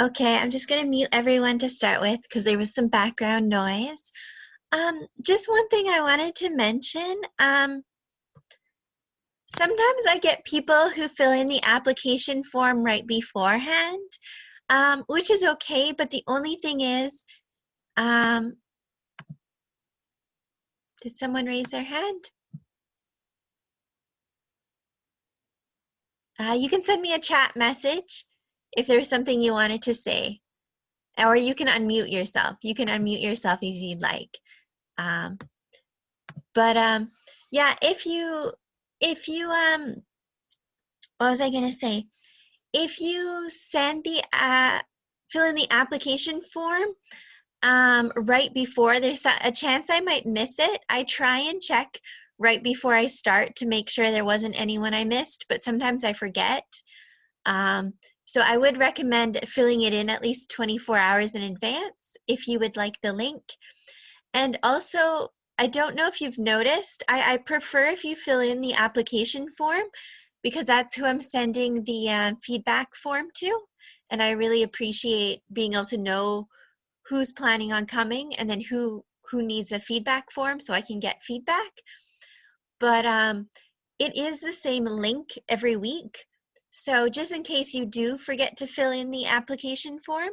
Okay, I'm just going to mute everyone to start with because there was some background noise. Just one thing I wanted to mention. Sometimes I get people who fill in the application form right beforehand, which is okay, but the only thing is, did someone raise their hand? You can send me a chat message if there's something you wanted to say, or you can unmute yourself. You can unmute yourself if you'd like. Yeah, if you, what was I gonna say? If you send the, fill in the application form right before, there's a chance I might miss it. I try and check right before I start to make sure there wasn't anyone I missed, but sometimes I forget. So I would recommend filling it in at least 24 hours in advance if you would like the link. And also, I don't know if you've noticed, I prefer if you fill in the application form because that's who I'm sending the feedback form to. And I really appreciate being able to know who's planning on coming and then who needs a feedback form so I can get feedback. But it is the same link every week. So just in case you do forget to fill in the application form,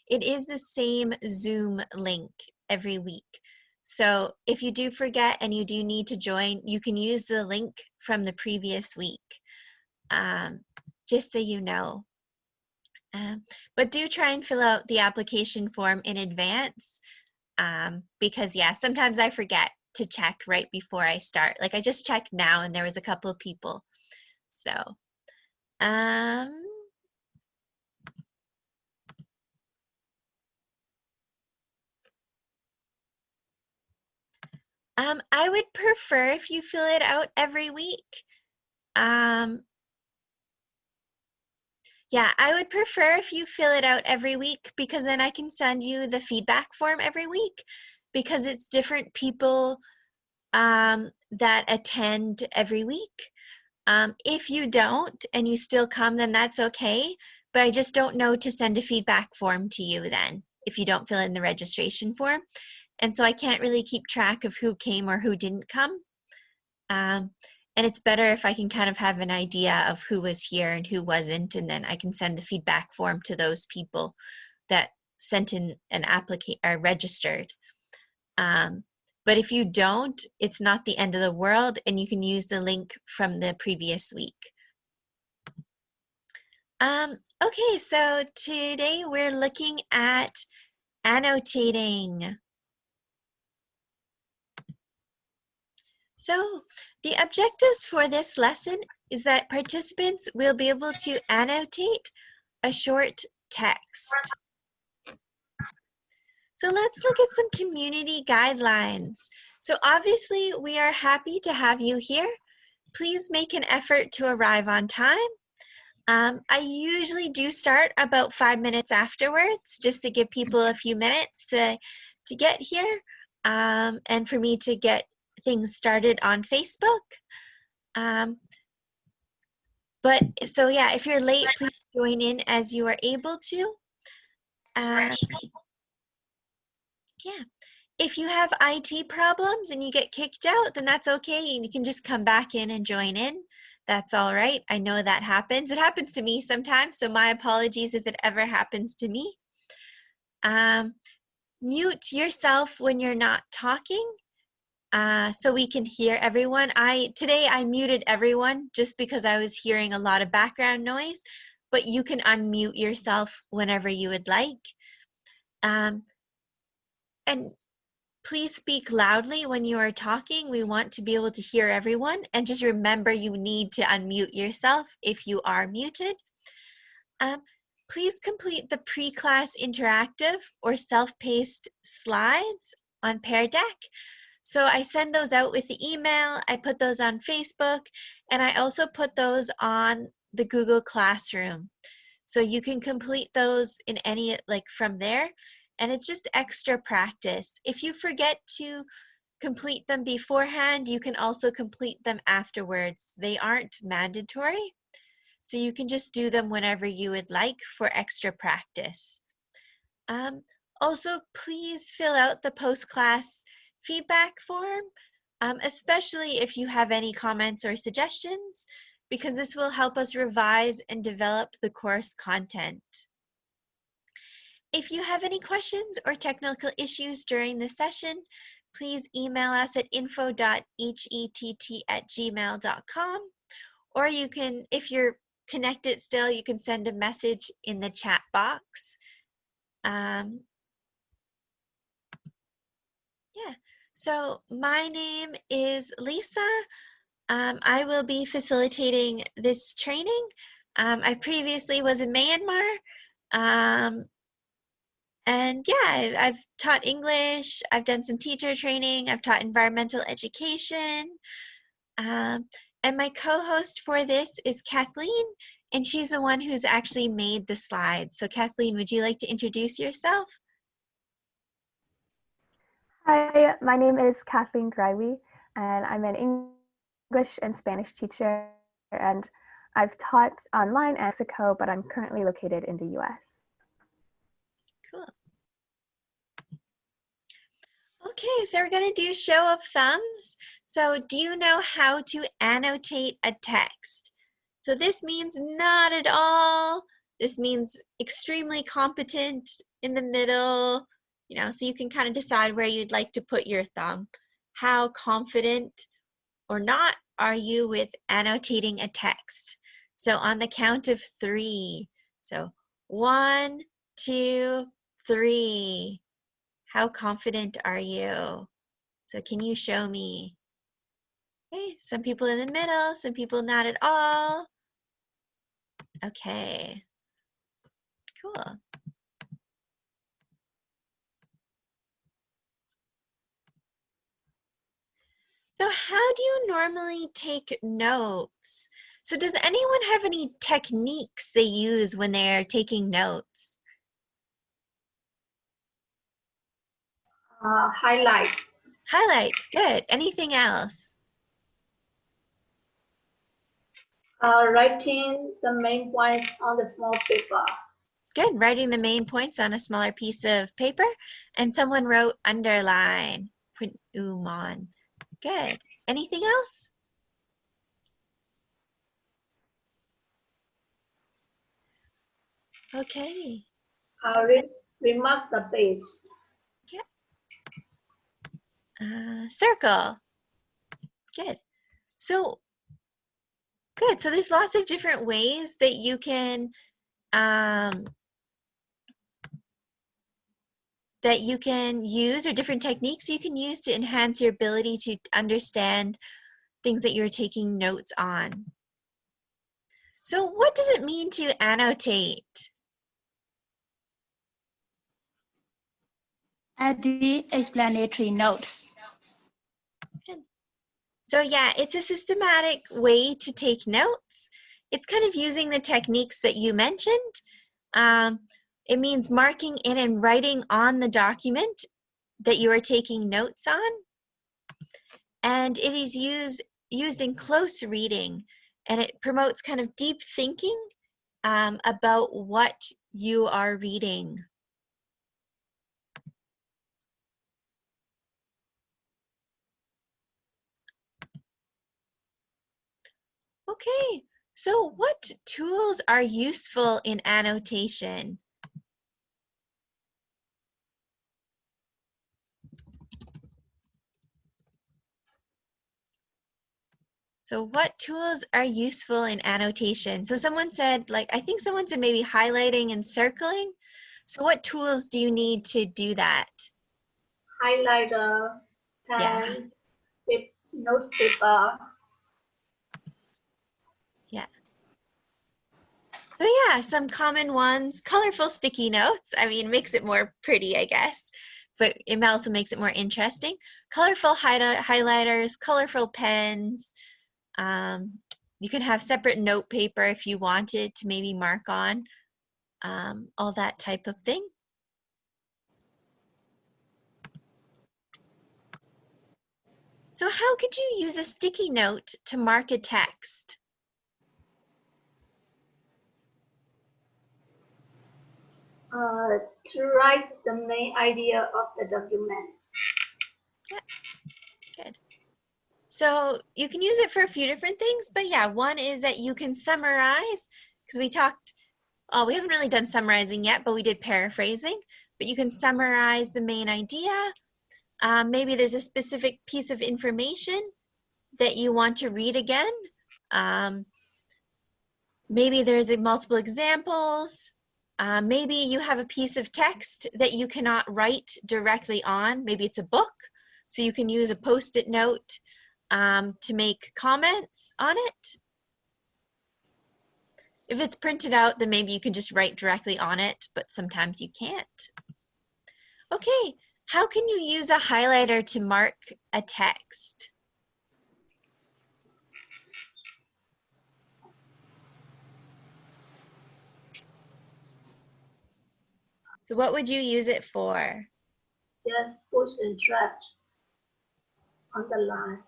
it is the same Zoom link every week. So if you do forget and you do need to join, you can use the link from the previous week, just so you know. But do try and fill out the application form in advance because yeah, sometimes I forget to check right before I start. Like I just checked now and there was a couple of people. So, I would prefer if you fill it out every week. Yeah, I would prefer if you fill it out every week because then I can send you the feedback form every week because it's different people that attend every week. If you don't and you still come, then that's okay. But I just don't know to send a feedback form to you then if you don't fill in the registration form. And so I can't really keep track of who came or who didn't come. And it's better if I can kind of have an idea of who was here and who wasn't, and then I can send the feedback form to those people that sent in an application or registered. But if you don't, it's not the end of the world, and you can use the link from the previous week. Okay, so today we're looking at annotating. So the objectives for this lesson is that participants will be able to annotate a short text. So let's look at some community guidelines. So obviously we are happy to have you here. Please make an effort to arrive on time. I usually do start about 5 minutes afterwards just to give people a few minutes to get here and for me to get things started on Facebook. But so yeah, if you're late, please join in as you are able to. Yeah. If you have IT problems and you get kicked out, then that's okay. And you can just come back in and join in. That's all right. I know that happens. It happens to me sometimes, so my apologies if it ever happens to me. Mute yourself when you're not talking so we can hear everyone. Today I muted everyone just because I was hearing a lot of background noise, but you can unmute yourself whenever you would like. And please speak loudly when you are talking. We want to be able to hear everyone. And just remember, you need to unmute yourself if you are muted. Please complete the pre-class interactive or self-paced slides on Pear Deck. So I send those out with the email. I put those on Facebook, and I also put those on the Google Classroom. So you can complete those in any, like from there. And it's just extra practice. If you forget to complete them beforehand, you can also complete them afterwards. They aren't mandatory. so you can just do them whenever you would like for extra practice. Also, please fill out the post-class feedback form, especially if you have any comments or suggestions, because this will help us revise and develop the course content. If you have any questions or technical issues during the session, please email us at info.hett@gmail.com, or you can, if you're connected still, you can send a message in the chat box. Yeah, so my name is Lisa. I will be facilitating this training. I previously was in Myanmar. And yeah, I've taught English, I've done some teacher training, I've taught environmental education. And my co-host for this is Kathleen, and she's the one who's actually made the slides. So Kathleen, would you like to introduce yourself? Hi, my name is Kathleen Greiwe, and I'm an English and Spanish teacher, and I've taught online in Mexico, but I'm currently located in the US. Cool. Okay, so we're going to do show of thumbs. So do you know how to annotate a text? So this means not at all. This means extremely competent, in the middle, you know, so you can kind of decide where you'd like to put your thumb. How confident or not are you with annotating a text? So on the count of 3. So 1, 2, 3. How confident are you? So can you show me? Okay, some people in the middle, some people not at all. Okay, cool. So how do you normally take notes? So does anyone have any techniques they use when they're taking notes? Highlight. Highlights, good. Anything else? Writing the main points on the small paper. Good, writing the main points on a smaller piece of paper. And someone wrote underline, put on. Good. Anything else? Okay. Remark the page. Circle. Good. So, good. So there's lots of different ways that you can use, or different techniques you can use to enhance your ability to understand things that you're taking notes on. So what does it mean to annotate? Add the explanatory notes. Good. So yeah, it's a systematic way to take notes. It's kind of using the techniques that you mentioned. It means marking in and writing on the document that you are taking notes on. And it is used in close reading, and it promotes kind of deep thinking about what you are reading. Okay, so what tools are useful in annotation? So what tools are useful in annotation? So someone said, like, I think someone said maybe highlighting and circling. So what tools do you need to do that? Highlighter, pen, Yeah. notes paper. Yeah. So yeah, some common ones, colorful sticky notes. I mean, makes it more pretty, I guess, but it also makes it more interesting. Colorful highlighters, colorful pens. You can have separate note paper if you wanted to maybe mark on, all that type of thing. So how could you use a sticky note to mark a text? To write the main idea of the document. Good. So you can use it for a few different things, but yeah, one is that you can summarize, because we talked, we haven't really done summarizing yet, but we did paraphrasing, but you can summarize the main idea. Maybe there's a specific piece of information that you want to read again. Maybe there's multiple examples. Maybe you have a piece of text that you cannot write directly on. Maybe it's a book, so you can use a Post-it note to make comments on it. If it's printed out, then maybe you can just write directly on it, but sometimes you can't. Okay, how can you use a highlighter to mark a text? So what would you use it for? Just push and drag on the line.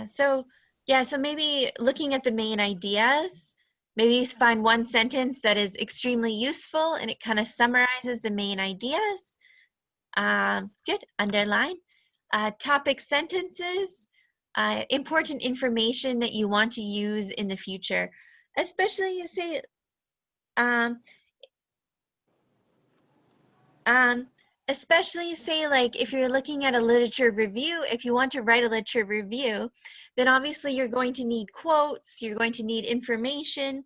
So maybe looking at the main ideas, maybe you find one sentence that is extremely useful and it kind of summarizes the main ideas. Good, underline. Topic sentences, important information that you want to use in the future, especially you say, especially say like if you're looking at a literature review, if you want to write a literature review, then obviously you're going to need quotes, you're going to need information.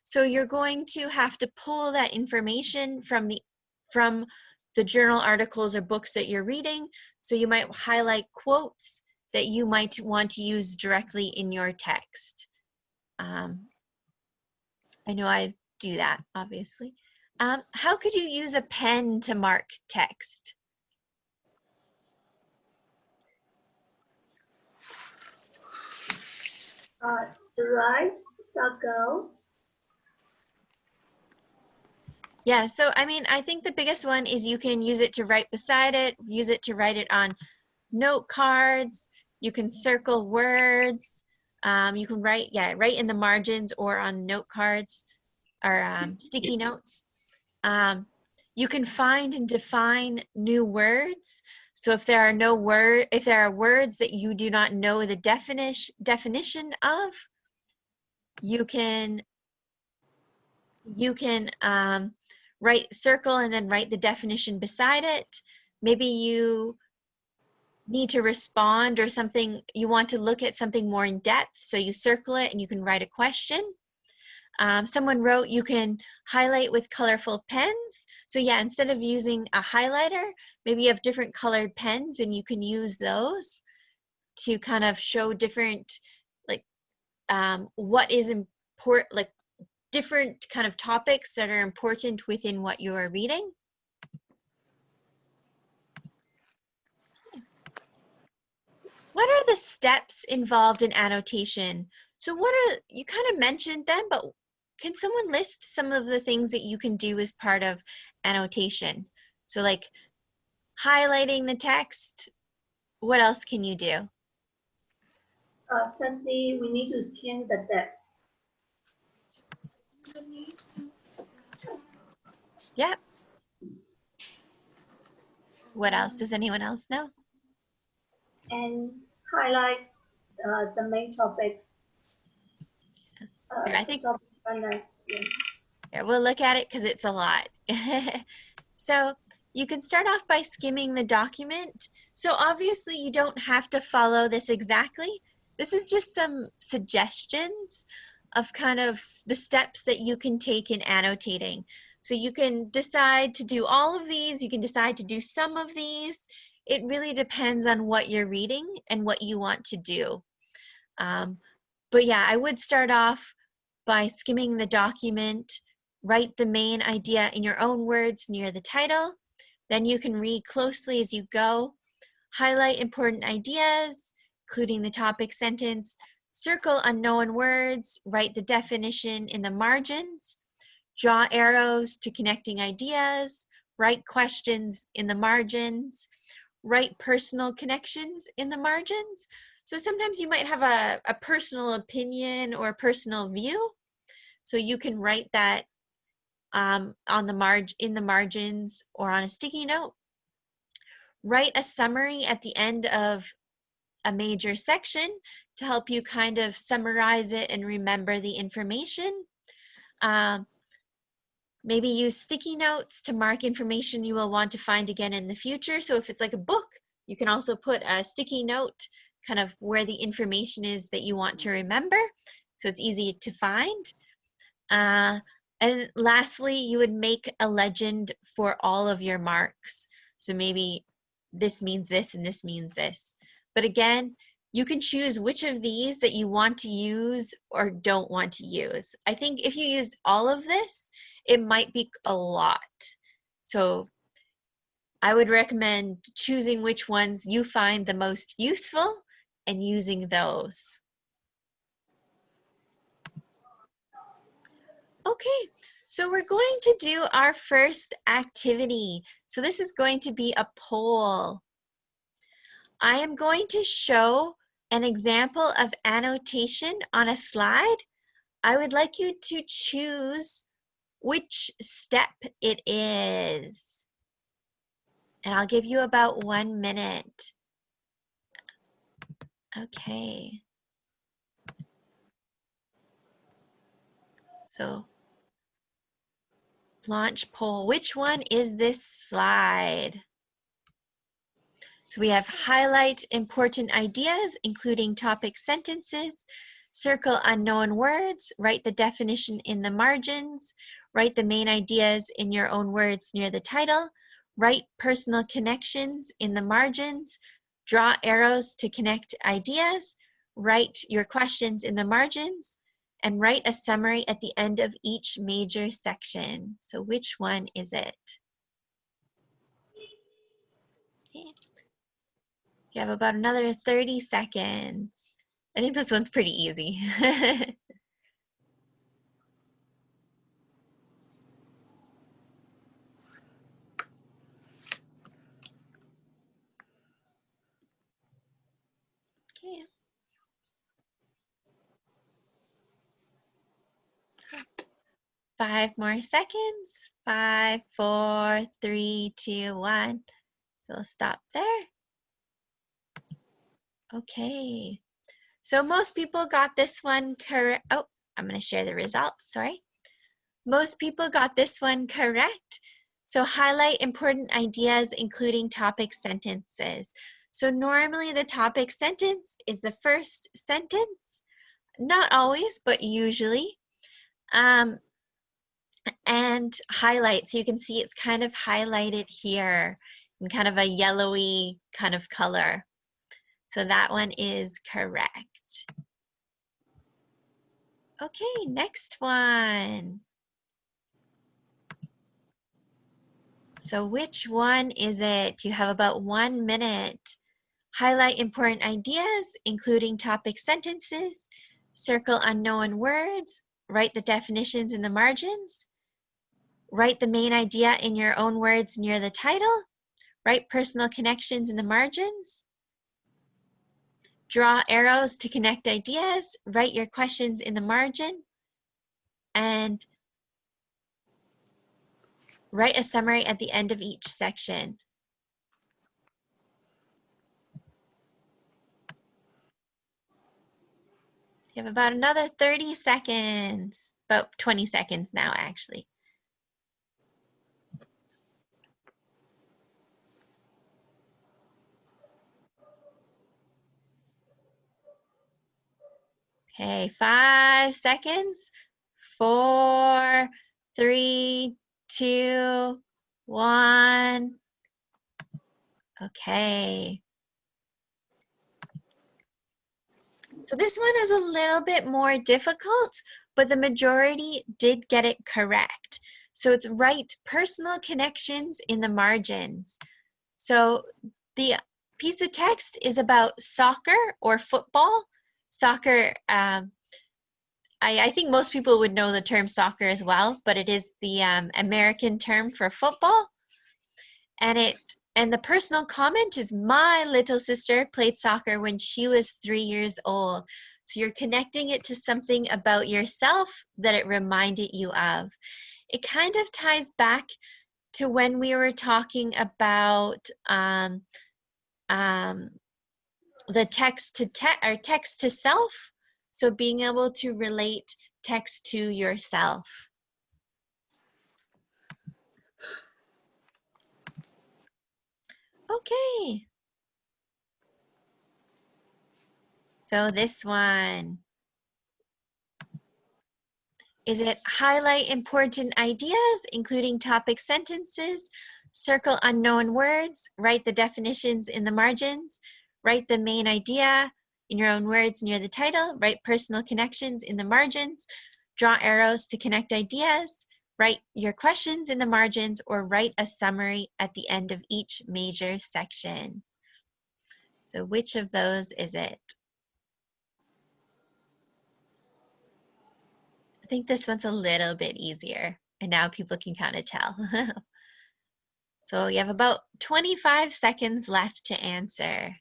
So you're going to have to pull that information from the journal articles or books that you're reading. So you might highlight quotes that you might want to use directly in your text. I know I do that, obviously. How could you use a pen to mark text? Write, circle. Yeah, so I mean, I think the biggest one is you can use it to write beside it, use it to write it on note cards, you can circle words, you can write in the margins or on note cards or sticky notes. You can find and define new words. So if there are words that you do not know the definition of, you can write circle and then write the definition beside it. Maybe you need to respond or something, you want to look at something more in depth, so you circle it and you can write a question. Someone wrote you can highlight with colorful pens. So yeah, instead of using a highlighter, maybe you have different colored pens and you can use those to kind of show different, like what is important, like different kind of topics that are important within what you are reading. What are the steps involved in annotation? So you kind of mentioned them, but can someone list some of the things that you can do as part of annotation? So like highlighting the text, what else can you do? Firstly, we need to scan the text. Yep. What else? Does anyone else know? And highlight the main topic. Here, I think topic highlight. here, we'll look at it because it's a lot. So you can start off by skimming the document. So obviously you don't have to follow this exactly. This is just some suggestions of kind of the steps that you can take in annotating. So you can decide to do all of these, you can decide to do some of these. It really depends on what you're reading and what you want to do. But yeah, I would start off by skimming the document, write the main idea in your own words near the title. Then you can read closely as you go, highlight important ideas, including the topic sentence, circle unknown words, write the definition in the margins, draw arrows to connecting ideas, write questions in the margins, write personal connections in the margins. So sometimes you might have a personal opinion or a personal view. So you can write that on the in the margins or on a sticky note. Write a summary at the end of a major section to help you kind of summarize it and remember the information. Maybe use sticky notes to mark information you will want to find again in the future. So if it's like a book, you can also put a sticky note kind of where the information is that you want to remember, so it's easy to find. And lastly, you would make a legend for all of your marks. So maybe this means this and this means this. But again, you can choose which of these that you want to use or don't want to use. I think if you use all of this, it might be a lot. So I would recommend choosing which ones you find the most useful and using those. Okay, so we're going to do our first activity. So this is going to be a poll. I am going to show an example of annotation on a slide. I would like you to choose which step it is. And I'll give you about 1 minute. Okay. So launch poll. Which one is this slide? So we have highlight important ideas, including topic sentences, circle unknown words, write the definition in the margins, write the main ideas in your own words near the title, write personal connections in the margins, draw arrows to connect ideas, write your questions in the margins, and write a summary at the end of each major section. So which one is it? Okay. You have about another 30 seconds. I think this one's pretty easy. Okay. 5 more seconds. 5, 4, 3, 2, 1. So we'll stop there. Okay. So most people got this one correct. Oh, I'm going to share the results. Sorry. Most people got this one correct. So highlight important ideas, including topic sentences. So normally the topic sentence is the first sentence. Not always, but usually. And highlight, so you can see it's kind of highlighted here in kind of a yellowy kind of color. So that one is correct. Okay, next one. So which one is it? You have about 1 minute. Highlight important ideas, including topic sentences, circle unknown words, write the definitions in the margins, write the main idea in your own words near the title, write personal connections in the margins, draw arrows to connect ideas, write your questions in the margin, and write a summary at the end of each section. You have about another 30 seconds, about 20 seconds now actually. Okay, 5 seconds. 4, 3, 2, 1. Okay. So this one is a little bit more difficult, but the majority did get it correct. So it's write personal connections in the margins. So the piece of text is about soccer or football. Soccer, I think most people would know the term soccer as well, but it is the American term for football. And the personal comment is, my little sister played soccer when she was 3 years old. So you're connecting it to something about yourself that it reminded you of. It kind of ties back to when we were talking about the text to self. So being able to relate text to yourself. Okay. So this one. Is it highlight important ideas, including topic sentences, circle unknown words, write the definitions in the margins, write the main idea in your own words near the title, write personal connections in the margins, draw arrows to connect ideas, write your questions in the margins, or write a summary at the end of each major section. So which of those is it? I think this one's a little bit easier, and now people can kind of tell. So you have about 25 seconds left to answer.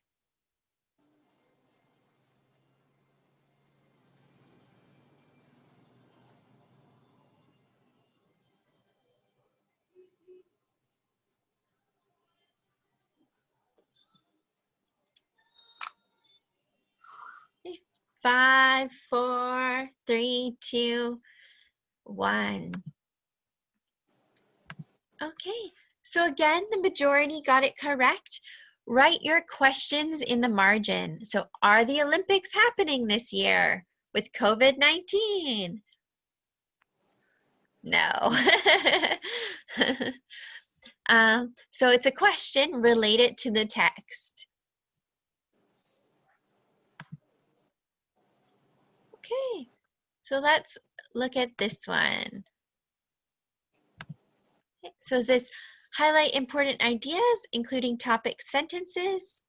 Okay. 5, 4, 3, 2, 1. Okay, so again, the majority got it correct. Write your questions in the margin. So are the Olympics happening this year with COVID-19? No. So it's a question related to the text. Okay, so let's look at this one. Okay, so is this highlight important ideas, including topic sentences?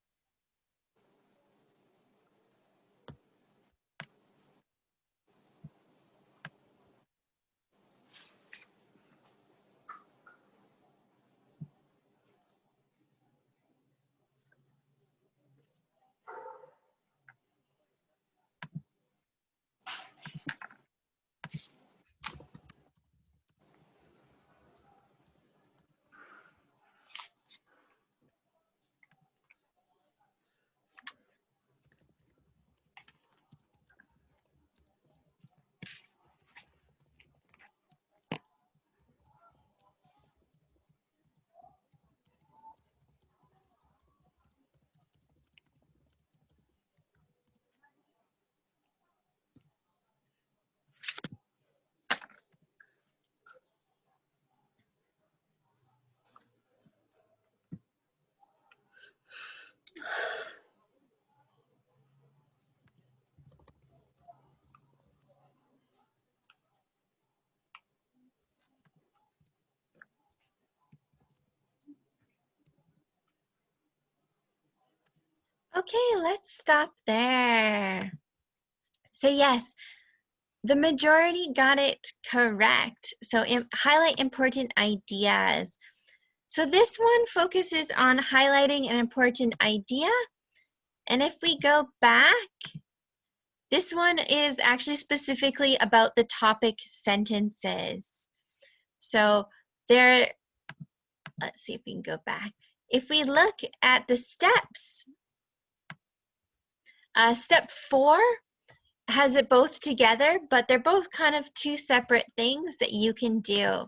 Okay, let's stop there. So yes, the majority got it correct. So highlight important ideas. So this one focuses on highlighting an important idea. And if we go back, this one is actually specifically about the topic sentences. So there, let's see if we can go back. If we look at the steps, step 4 has it both together, but they're both kind of two separate things that you can do.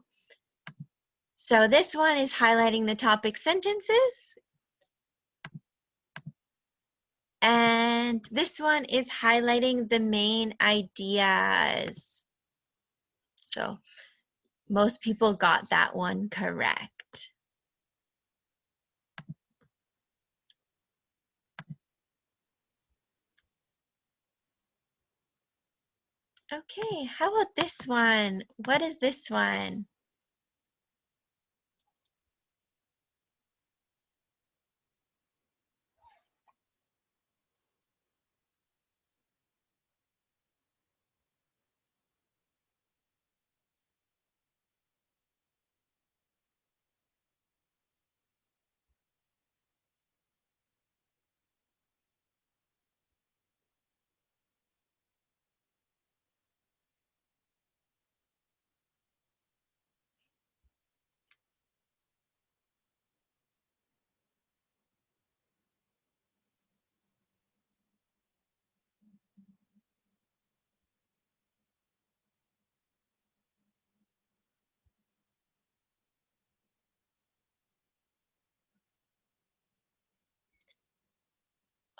So this one is highlighting the topic sentences. And this one is highlighting the main ideas. So most people got that one correct. Okay, how about this one? What is this one?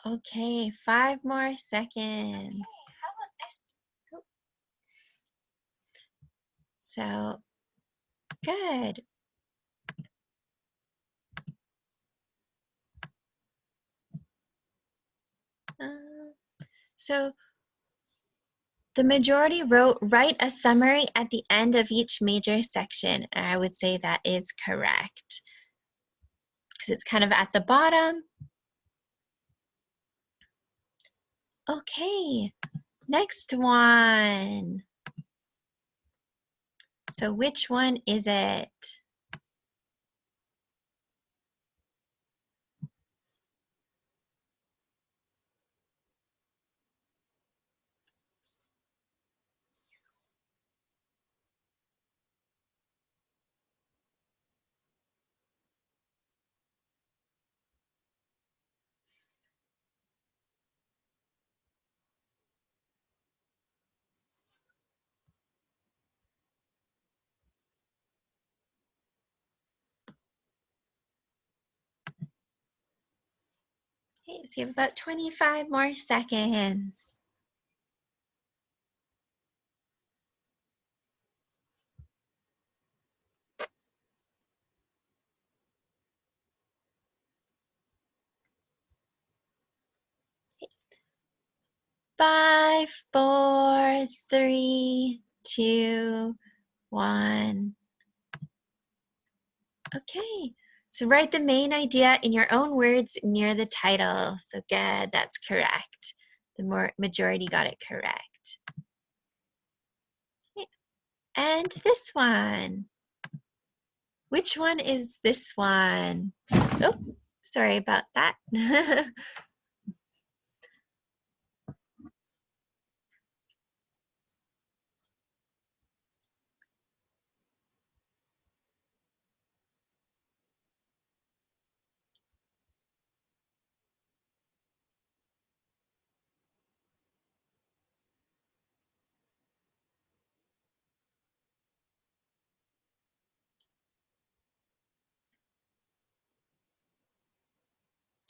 Okay, 5 more seconds. So, good. So, the majority wrote, write a summary at the end of each major section. I would say that is correct because it's kind of at the bottom. Okay, next one. So which one is it? Okay, so you have about 25 more seconds. Five, four, three, two, one. Okay, so write the main idea in your own words near the title. So good, that's correct. The majority got it correct. Okay. And this one. Which one is this one? Oh, sorry about that.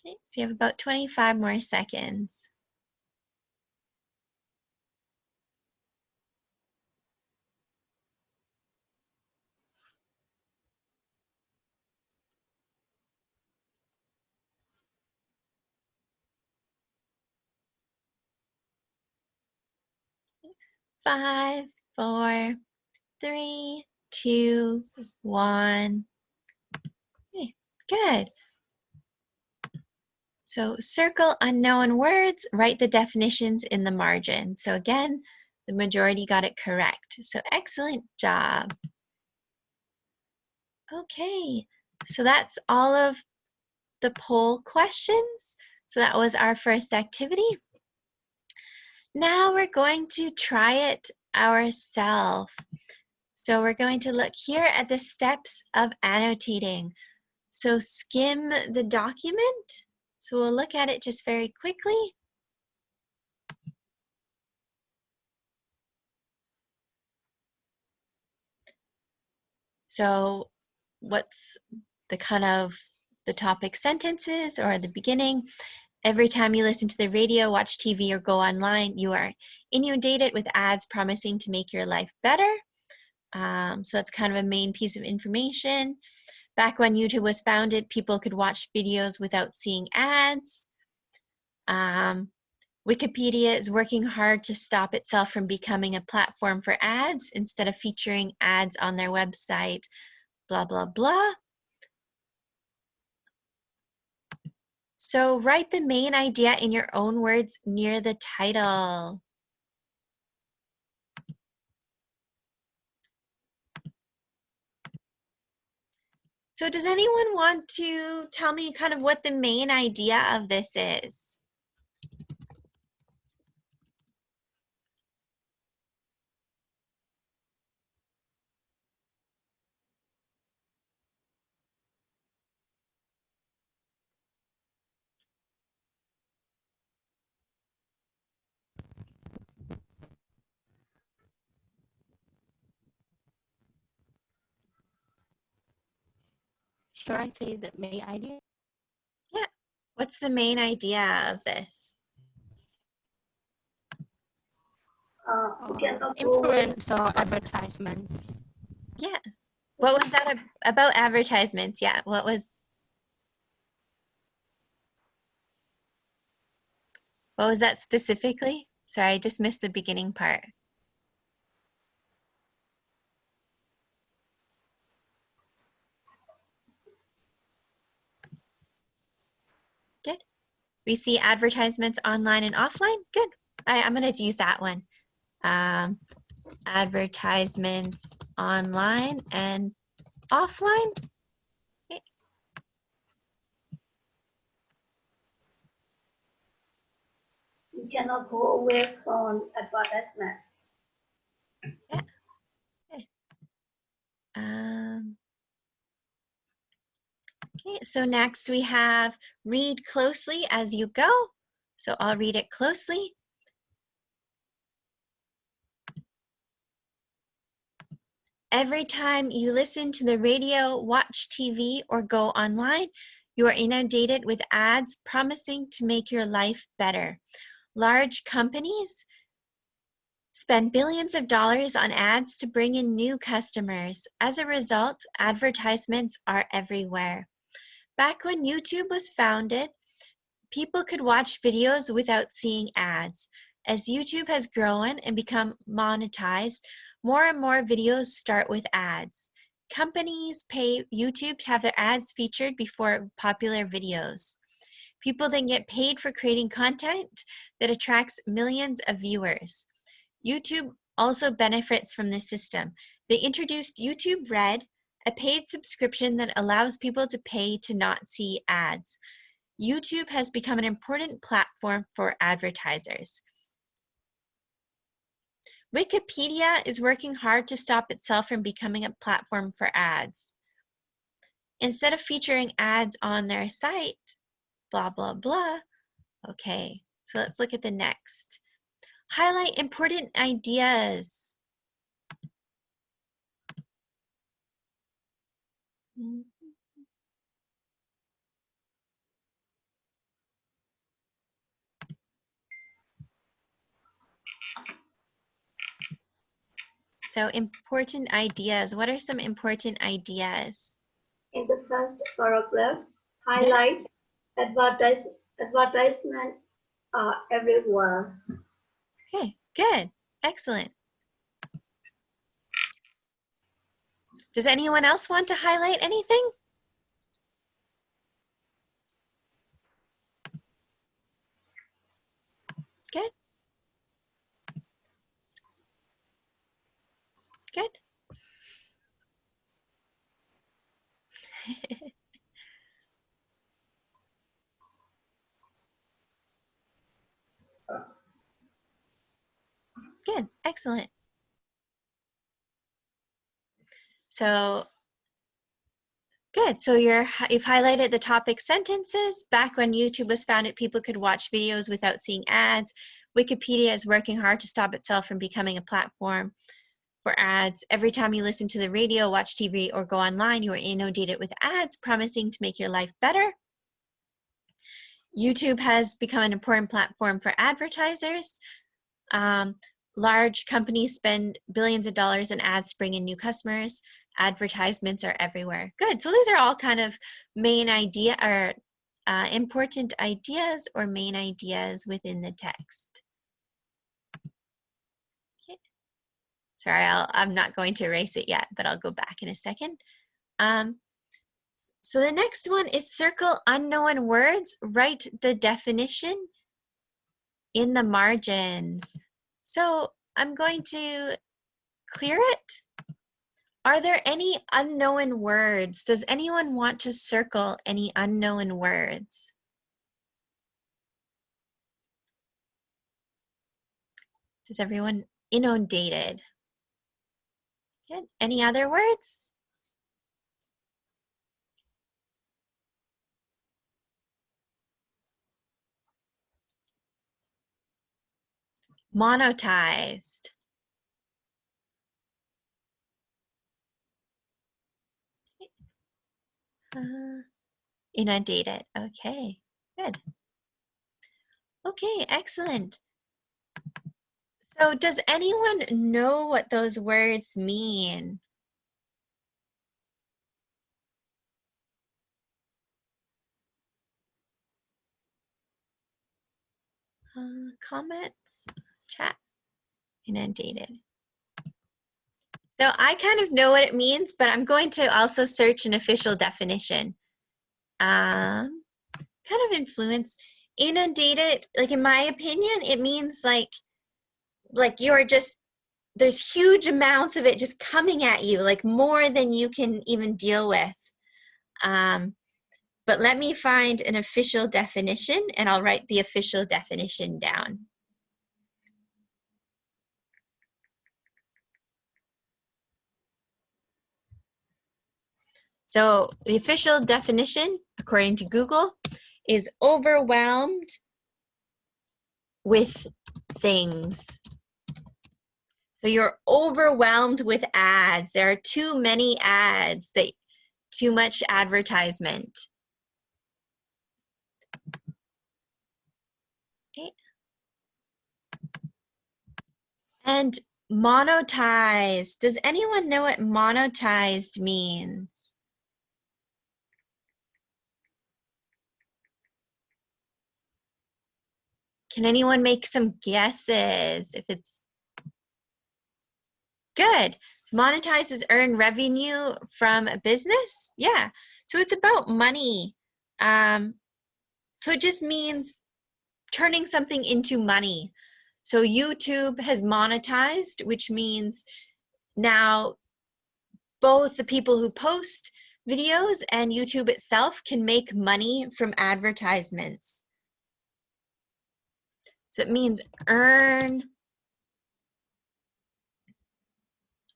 Okay, so you have about 25 more seconds. 5, 4, 3, 2, 1. Okay, good. So circle unknown words, write the definitions in the margin. So again, the majority got it correct. So excellent job. Okay, so that's all of the poll questions. So that was our first activity. Now we're going to try it ourselves. So we're going to look here at the steps of annotating. So skim the document. So we'll look at it just very quickly. So what's the kind of the topic sentences or the beginning? Every time you listen to the radio, watch TV, or go online, you are inundated with ads promising to make your life better. So that's kind of a main piece of information. Back when YouTube was founded, people could watch videos without seeing ads. Wikipedia is working hard to stop itself from becoming a platform for ads instead of featuring ads on their website, blah, blah, blah. So write the main idea in your own words near the title. So does anyone want to tell me kind of what the main idea of this is? Should I say the main idea? Yeah. What's the main idea of this? You cannot go with Influence or advertisements. Yeah. What was that about advertisements? Yeah, what was that specifically? Sorry, I just missed the beginning part. Good. We see advertisements online and offline. Good. I'm going to use that one. Advertisements online and offline. Okay. you cannot go away from advertisement. Yeah. Okay. Okay, so next we have read closely as you go. So I'll read it closely. Every time you listen to the radio, watch TV, or go online, you are inundated with ads promising to make your life better. Large companies spend billions of dollars on ads to bring in new customers. As a result, advertisements are everywhere. Back when YouTube was founded, people could watch videos without seeing ads. As YouTube has grown and become monetized, more and more videos start with ads. Companies pay YouTube to have their ads featured before popular videos. People then get paid for creating content that attracts millions of viewers. YouTube also benefits from this system. They introduced YouTube Red, a paid subscription that allows people to pay to not see ads. YouTube has become an important platform for advertisers. Wikipedia is working hard to stop itself from becoming a platform for ads. Instead of featuring ads on their site, blah, blah, blah. Okay, so let's look at the next. Highlight important ideas. So important ideas. What are some important ideas? In the first paragraph, highlight advertisement are everywhere. Okay, good. Excellent. Does anyone else want to highlight anything? Good. Good. Good. Excellent. So good. So you've highlighted the topic sentences. Back when YouTube was founded, people could watch videos without seeing ads. Wikipedia is working hard to stop itself from becoming a platform for ads. Every time you listen to the radio, watch TV, or go online, you are inundated with ads promising to make your life better. YouTube has become an important platform for advertisers. Large companies spend billions of dollars in ads to bring in new customers. Advertisements are everywhere. Good. So these are all kind of main idea or important ideas or main ideas within the text. Okay. Sorry, I'm not going to erase it yet, but I'll go back in a second. So the next one is circle unknown words. Write the definition in the margins. So I'm going to clear it. Are there any unknown words? Does anyone want to circle any unknown words? Is everyone inundated? Good. Any other words? Monetized. Inundated. Okay, good. Good. Okay, excellent. So does anyone know what those words mean? Comments, chat, inundated. So I kind of know what it means, but I'm going to also search an official definition. Kind of influence. Inundated, like in my opinion, it means like you're just, there's huge amounts of it just coming at you, like more than you can even deal with. But let me find an official definition and I'll write the official definition down. So the official definition, according to Google, is overwhelmed with things. So you're overwhelmed with ads. There are too many ads, too much advertisement. Okay. And monetized. Does anyone know what monetized means? Can anyone make some guesses if it's good? Monetize is earn revenue from a business? Yeah, so it's about money. So it just means turning something into money. So YouTube has monetized, which means now both the people who post videos and YouTube itself can make money from advertisements. So it means earn,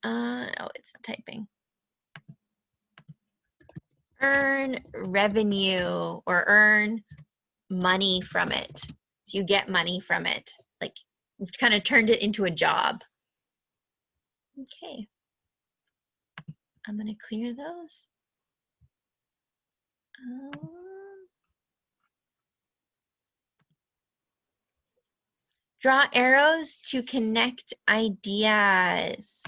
oh, it's not typing. Earn revenue or earn money from it. So you get money from it. Like you've kind of turned it into a job. Okay. I'm gonna clear those. Draw arrows to connect ideas.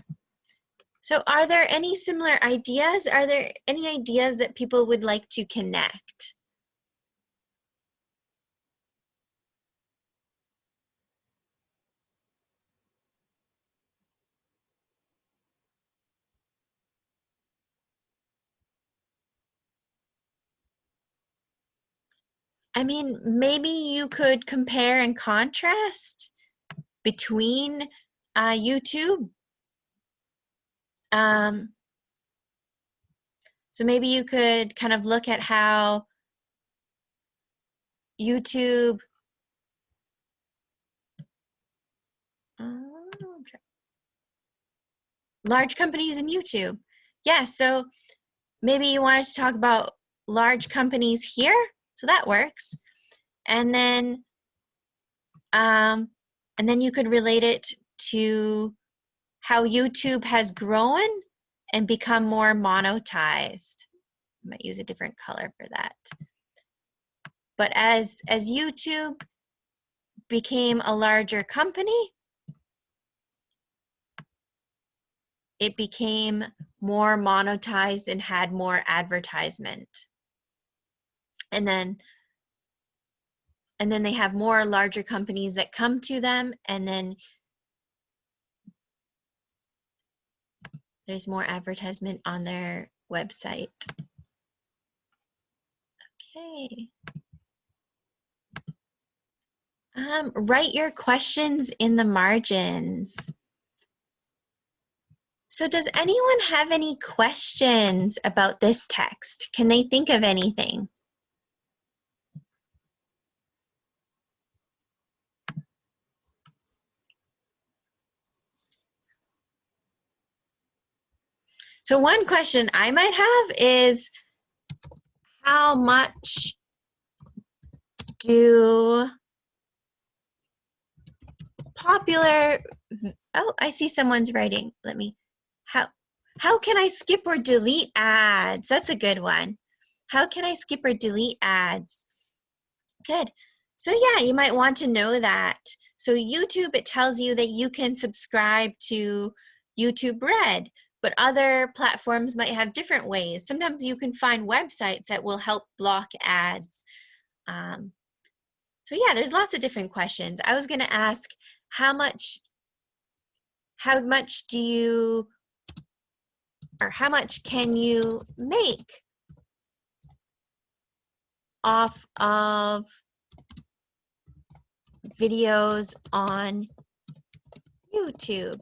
So are there any similar ideas? Are there any ideas that people would like to connect? I mean, maybe you could compare and contrast between YouTube. So maybe you could kind of look at how YouTube, large companies in YouTube. Yeah, so maybe you wanted to talk about large companies here, so that works. And then you could relate it to how YouTube has grown and become more monetized. I might use a different color for that. But as YouTube became a larger company, it became more monetized and had more advertisement. And then they have more larger companies that come to them, and then there's more advertisement on their website. Okay. Write your questions in the margins. So does anyone have any questions about this text? Can they think of anything? So one question I might have is, how much do popular, oh, I see someone's writing. Let me, how can I skip or delete ads? That's a good one. How can I skip or delete ads? Good. So yeah, you might want to know that. So YouTube, it tells you that you can subscribe to YouTube Red, but other platforms might have different ways. Sometimes you can find websites that will help block ads. So yeah, there's lots of different questions. I was gonna ask, how much do you, or how much can you make off of videos on YouTube?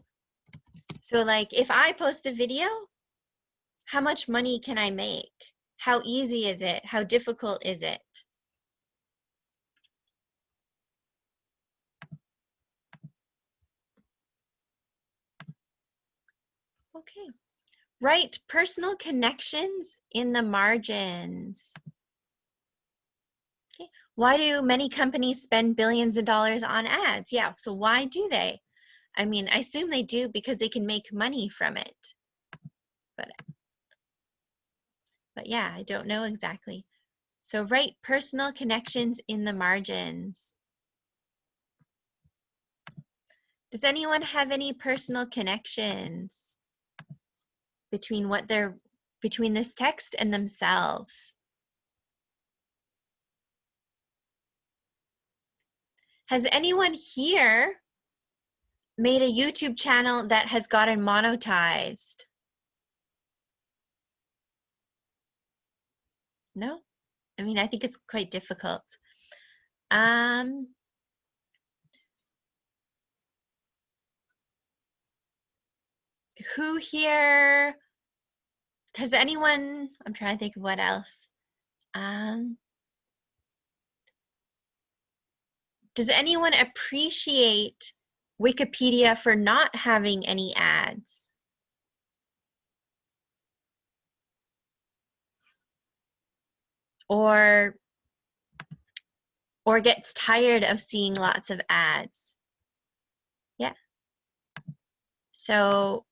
So like if I post a video, how much money can I make? How easy is it? How difficult is it? Okay. Write personal connections in the margins. Okay. Why do many companies spend billions of dollars on ads? Yeah, so why do they? I mean, I assume they do because they can make money from it. But yeah, I don't know exactly. So write personal connections in the margins. Does anyone have any personal connections between between this text and themselves? Has anyone here made a YouTube channel that has gotten monetized? No? I mean, I think it's quite difficult. Who here, has anyone, I'm trying to think of what else. Does anyone appreciate Wikipedia for not having any ads? Or gets tired of seeing lots of ads? Yeah. So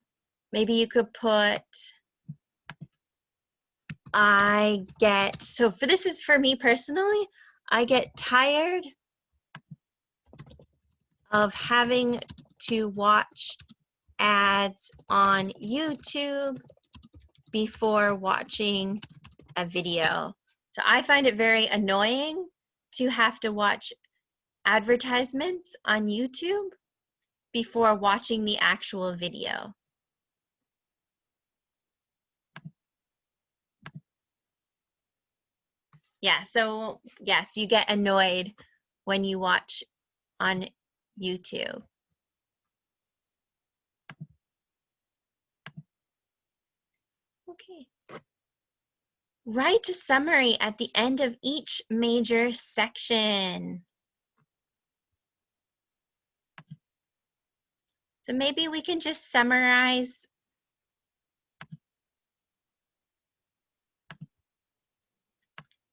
maybe you could put, so for this is for me personally, I get tired of having to watch ads on YouTube before watching a video. So I find it very annoying to have to watch advertisements on YouTube before watching the actual video. Yeah, so yes, you get annoyed when you watch on YouTube. Okay. Write a summary at the end of each major section. So maybe we can just summarize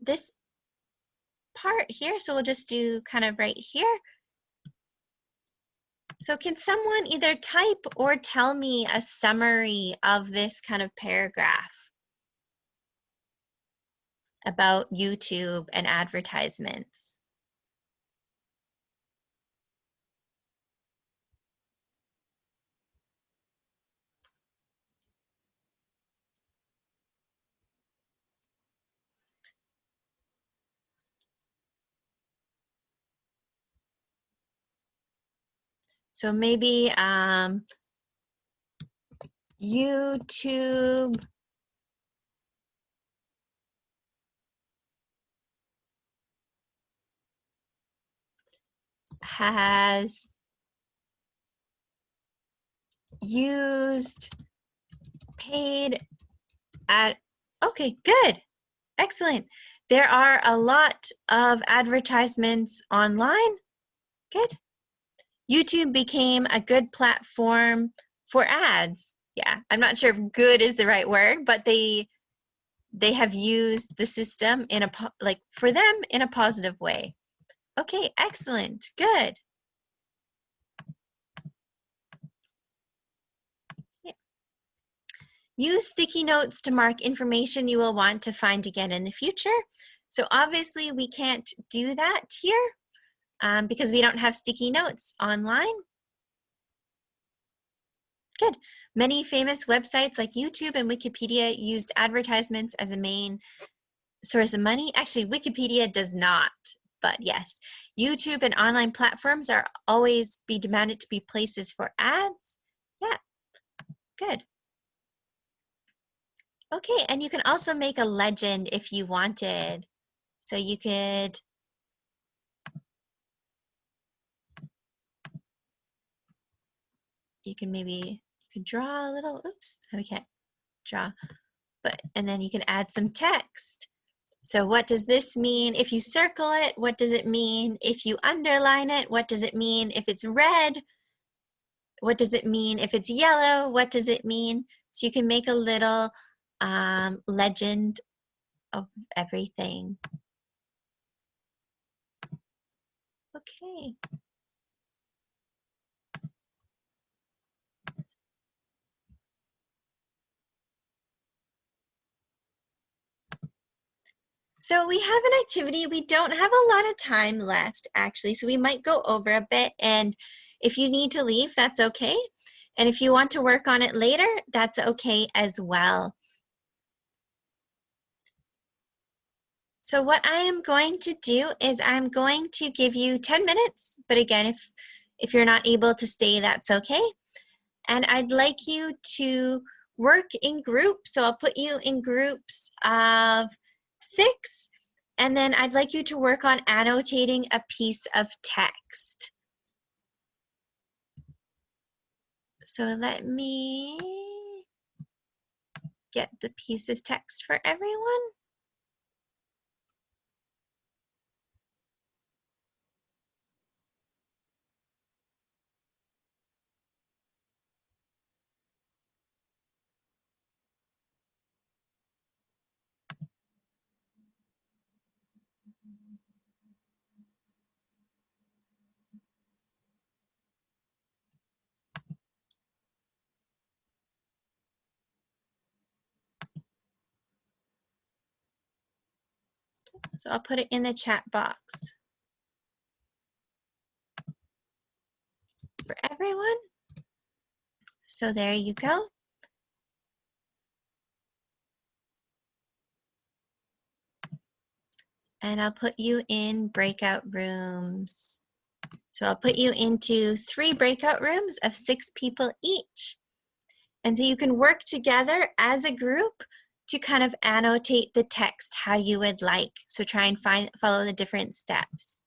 this part here. So we'll just do kind of right here. So can someone either type or tell me a summary of this kind of paragraph about YouTube and advertisements? So maybe YouTube has used paid ad. Okay, good. Excellent. There are a lot of advertisements online. Good. YouTube became a good platform for ads. Yeah, I'm not sure if good is the right word, but they have used the system in for them in a positive way. Okay, excellent. Good. Yeah. Use sticky notes to mark information you will want to find again in the future. So obviously we can't do that here because we don't have sticky notes online. Good. Many famous websites like YouTube and Wikipedia used advertisements as a main source of money. Actually, Wikipedia does not, but yes. YouTube and online platforms are always be demanded to be places for ads. Yeah, good. Okay, and you can also make a legend if you wanted. So you could maybe draw a little, oops, we can't draw, but, and then you can add some text. So what does this mean if you circle it? What does it mean if you underline it? What does it mean if it's red? What does it mean if it's yellow? What does it mean? So you can make a little legend of everything. Okay. So we have an activity. We don't have a lot of time left, actually, so we might go over a bit. And if you need to leave, that's okay. And if you want to work on it later, that's okay as well. So what I am going to do is I'm going to give you 10 minutes. But again, if you're not able to stay, that's okay. And I'd like you to work in groups. So I'll put you in groups of 6. And then I'd like you to work on annotating a piece of text. So let me get the piece of text for everyone. So I'll put it in the chat box for everyone. So there you go. And I'll put you in breakout rooms. So I'll put you into 3 breakout rooms of 6 people each. And so you can work together as a group to kind of annotate the text how you would like. So try and follow the different steps.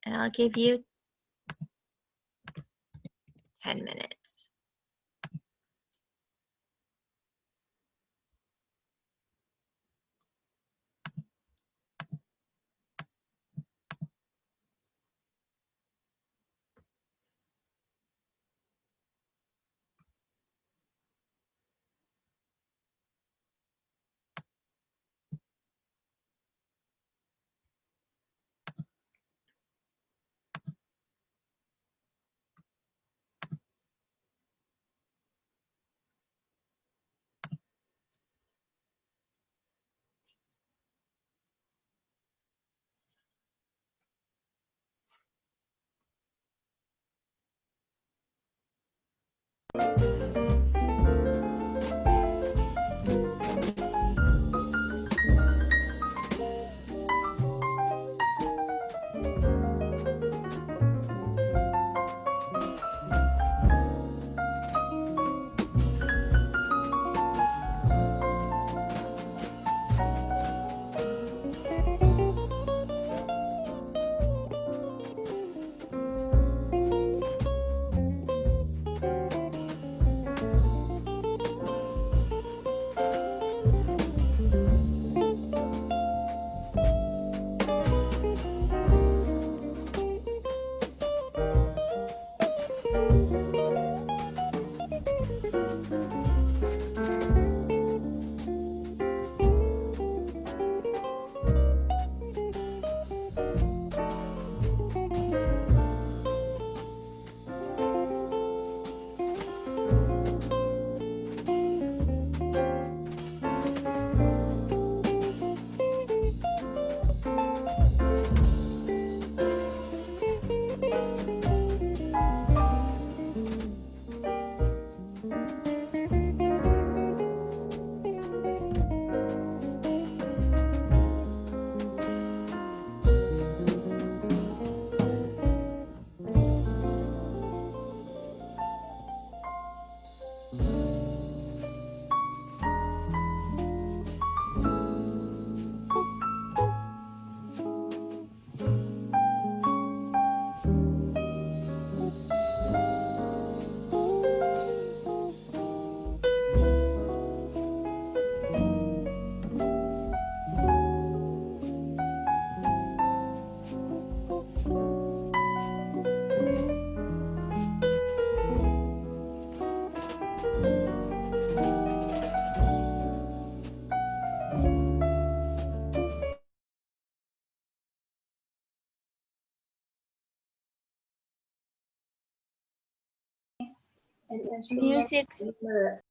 And I'll give you 10 minutes. An instrument Music gamer.